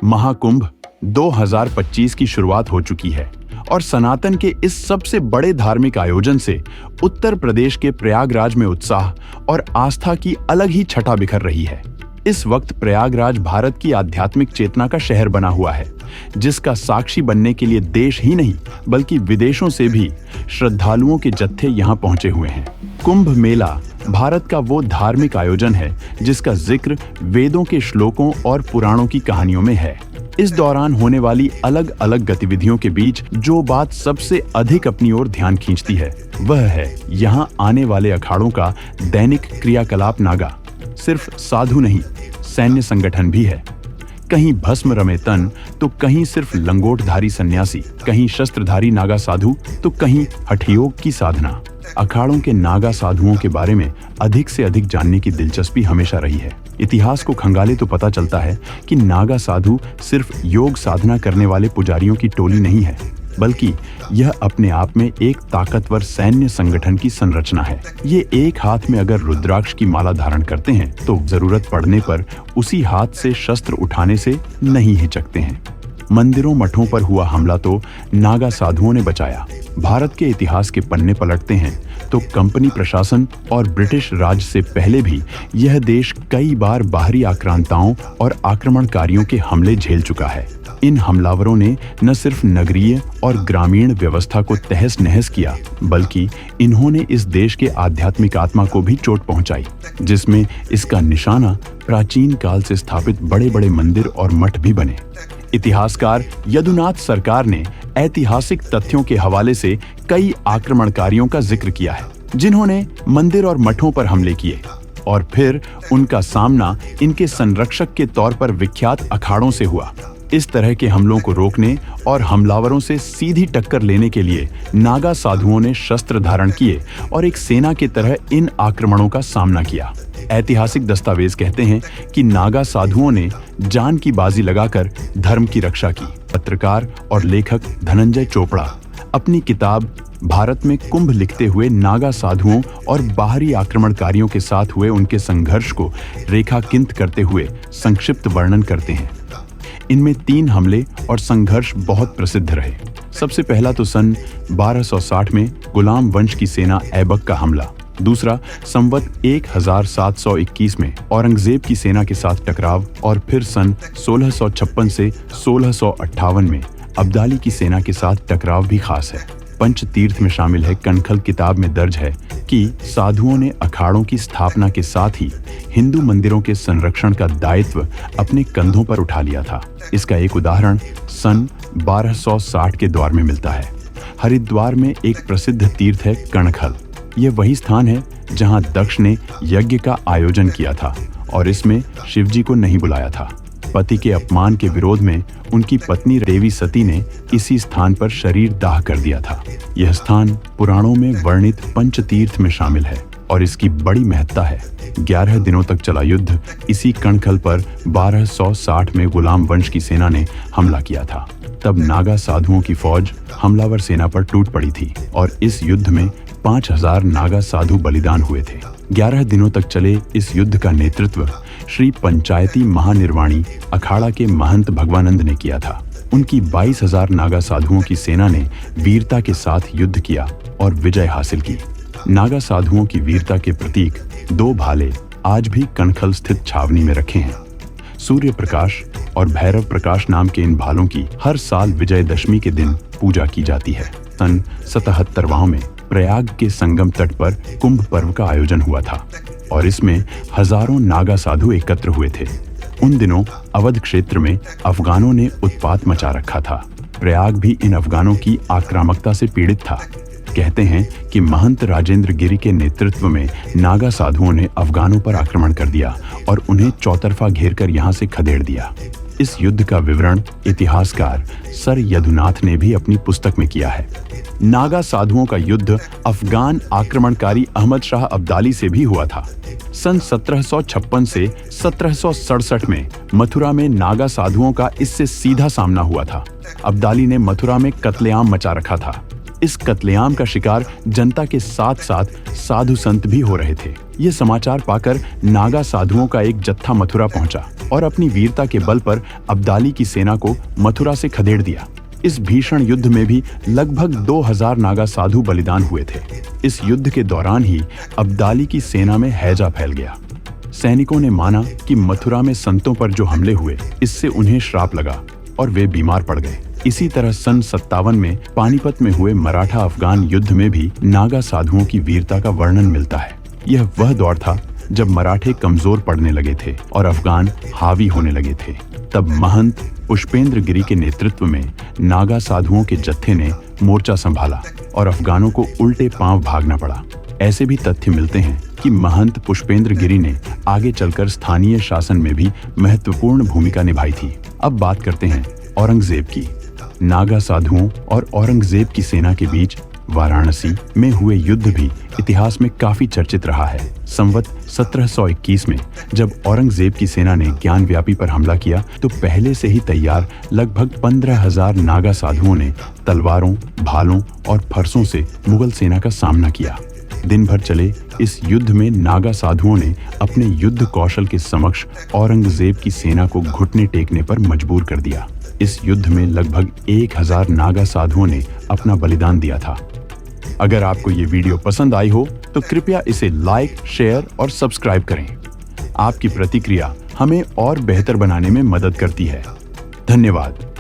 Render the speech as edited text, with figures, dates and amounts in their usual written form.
महाकुंभ 2025 की शुरुआत हो चुकी है और सनातन के इस सबसे बड़े धार्मिक आयोजन से उत्तर प्रदेश के प्रयागराज में उत्साह और आस्था की अलग ही छटा बिखर रही है। इस वक्त प्रयागराज भारत की आध्यात्मिक चेतना का शहर बना हुआ है, जिसका साक्षी बनने के लिए देश ही नहीं बल्कि विदेशों से भी श्रद्धालुओं के जत्थे यहाँ पहुंचे हुए हैं। कुंभ मेला भारत का वो धार्मिक आयोजन है जिसका जिक्र वेदों के श्लोकों और पुराणों की कहानियों में है। इस दौरान होने वाली अलग अलग गतिविधियों के बीच जो बात सबसे अधिक अपनी ओर ध्यान खींचती है वह है यहाँ आने वाले अखाड़ों का दैनिक क्रियाकलाप। नागा सिर्फ साधु नहीं, सैन्य संगठन भी है। कहीं भस्म रमे तन तो कहीं सिर्फ लंगोटधारी सन्यासी, कहीं शस्त्रधारी नागा साधु तो कहीं हठयोग की साधना। अखाड़ों के नागा साधुओं के बारे में अधिक से अधिक जानने की दिलचस्पी हमेशा रही है। इतिहास को खंगाले तो पता चलता है कि नागा साधु सिर्फ योग साधना करने वाले पुजारियों की टोली नहीं है, बल्कि यह अपने आप में एक ताकतवर सैन्य संगठन की संरचना है। ये एक हाथ में अगर रुद्राक्ष की माला धारण करते हैं तो जरूरत पड़ने पर उसी हाथ से शस्त्र उठाने से नहीं हिचकते हैं। मंदिरों मठों पर हुआ हमला तो नागा साधुओं ने बचाया। भारत के इतिहास के पन्ने पलटते हैं तो कंपनी प्रशासन और ब्रिटिश राज से पहले भी यह देश कई बार बाहरी आक्रांताओं और आक्रमणकारियों के हमले झेल चुका है। इन हमलावरों ने न सिर्फ नगरीय और ग्रामीण व्यवस्था को तहस नहस किया, बल्कि इन्होंने इस देश के आध्यात्मिक आत्मा को भी चोट पहुंचाई, जिसमें इसका निशाना प्राचीन काल से स्थापित बड़े बड़े मंदिर और मठ भी बने। इतिहासकार यदुनाथ सरकार ने ऐतिहासिक तथ्यों के हवाले से कई आक्रमणकारियों का जिक्र किया है, जिन्होंने मंदिर और मठों पर हमले किए और फिर उनका सामना इनके संरक्षक के तौर पर विख्यात अखाड़ों से हुआ। इस तरह के हमलों को रोकने और हमलावरों से सीधी टक्कर लेने के लिए नागा साधुओं ने शस्त्र धारण किए और एक सेना की तरह इन आक्रमणों का सामना किया। ऐतिहासिक दस्तावेज कहते हैं कि नागा साधुओं ने जान की बाजी लगाकर धर्म की रक्षा की। पत्रकार और लेखक धनंजय चोपड़ा अपनी किताब भारत में कुंभ लिखते हुए नागा साधुओं और बाहरी आक्रमणकारियों के साथ हुए उनके संघर्ष को रेखांकित करते हुए संक्षिप्त वर्णन करते हैं। इनमें 3 हमले और संघर्ष बहुत प्रसिद्ध रहे। सबसे पहला तो सन 1260 में गुलाम वंश की सेना ऐबक का हमला। दूसरा संवत 1721 में औरंगजेब की सेना के साथ टकराव और फिर सन 1656 से 1658 में अब्दाली की सेना के साथ टकराव भी खास है। पंचतीर्थ में शामिल है। कनखल किताब में दर्ज है कि साधुओं ने अखाड़ों की स्थापना के साथ ही हिंदू मंदिरों के संरक्षण का दायित्व अपने कंधों पर उठा लिया था। इसका एक उदाहरण सन 1260 के दौर में मिलता है। हरिद्वार में एक प्रसिद्ध तीर्थ है कणखल। यह वही स्थान है जहां दक्ष ने यज्ञ का आयोजन किया था और इसमें शिवजी को नहीं बुलाया था। पति के अपमान के विरोध में उनकी पत्नी देवी सती ने इसी स्थान पर शरीर दाह कर दिया था। यह स्थान पुराणों में वर्णित पंचतीर्थ में शामिल है और इसकी बड़ी महत्ता है। 11 दिनों तक चला युद्ध इसी कणखल पर 1260 में गुलाम वंश की सेना ने हमला किया था। तब नागा साधुओं की फौज हमलावर सेना पर टूट पड़ी थी और इस युद्ध में 5000 नागा साधु बलिदान हुए थे। 11 दिनों तक चले इस युद्ध का नेतृत्व श्री पंचायती महानिर्वाणी अखाड़ा के महंत भगवानंद ने किया था। उनकी 22,000 नागा साधुओं की सेना ने वीरता के साथ युद्ध किया और विजय हासिल की। नागा साधुओं की वीरता के प्रतीक 2 भाले आज भी कणखल स्थित छावनी में रखे हैं। सूर्य प्रकाश और भैरव प्रकाश नाम के इन भालों की हर साल विजयदशमी के दिन पूजा की जाती है। सन 77वां में प्रयाग के संगम तट पर कुंभ पर्व का आयोजन हुआ था और इसमें हजारों नागा साधु एकत्र हुए थे। उन दिनों अवध क्षेत्र में अफगानों ने उत्पात मचा रखा था। प्रयाग भी इन अफगानों की आक्रामकता से पीड़ित था। कहते हैं कि महंत राजेंद्र गिरी के नेतृत्व में नागा साधुओं ने अफगानों पर आक्रमण कर दिया और उन्हें चौतरफा घेरकर यहां से खदेड़ दिया। इस युद्ध का विवरण इतिहासकार सर यदुनाथ ने भी अपनी पुस्तक में किया है। नागा साधुओं का युद्ध अफगान आक्रमणकारी अहमद शाह अब्दाली से भी हुआ था। सन 1756 से 1767 में मथुरा में नागा साधुओं का इससे सीधा सामना हुआ था। अब्दाली ने मथुरा में कत्लेआम मचा रखा था। इस कत्लेआम का शिकार जनता के साथ साथ साधु संत भी हो रहे थे। ये समाचार पाकर नागा साधुओं का एक जत्था मथुरा पहुंचा और अपनी वीरता के बल पर अब्दाली की सेना को मथुरा से खदेड़ दिया। इस भीषण युद्ध में भी लगभग 2000 नागा साधु बलिदान हुए थे। इस युद्ध के दौरान ही अब्दाली की सेना में हैजा फैल गया। सैनिकों ने माना कि मथुरा में संतों पर जो हमले हुए, इससे उन्हें श्राप लगा और वे बीमार पड़ गए। इसी तरह सन 57 में पानीपत में हुए मराठा अफगान युद्ध में भी नागा साधुओं की वीरता का वर्णन मिलता है। यह वह दौर था जब मराठे कमजोर पड़ने लगे थे और अफगान हावी होने लगे थे। तब महंत पुष्पेंद्र गिरी के नेतृत्व में नागा साधुओं के जत्थे ने मोर्चा संभाला और अफगानों को उल्टे पांव भागना पड़ा। ऐसे भी तथ्य मिलते हैं कि महंत पुष्पेंद्र गिरी ने आगे चलकर स्थानीय शासन में भी महत्वपूर्ण भूमिका निभाई थी। अब बात करते हैं औरंगजेब की। नागा साधुओं और औरंगजेब की सेना के बीच वाराणसी में हुए युद्ध भी इतिहास में काफी चर्चित रहा है। संवत 1721 में जब औरंगजेब की सेना ने ज्ञानव्यापी पर हमला किया तो पहले से ही तैयार लगभग 15,000 नागा साधुओं ने तलवारों, भालों और फरसों से मुगल सेना का सामना किया। दिन भर चले इस युद्ध में नागा साधुओं ने अपने युद्ध कौशल के समक्ष औरंगजेब की सेना को घुटने टेकने पर मजबूर कर दिया। इस युद्ध में लगभग 1000 नागा साधुओं ने अपना बलिदान दिया था। अगर आपको ये वीडियो पसंद आई हो तो कृपया इसे लाइक, शेयर और सब्सक्राइब करें। आपकी प्रतिक्रिया हमें और बेहतर बनाने में मदद करती है। धन्यवाद।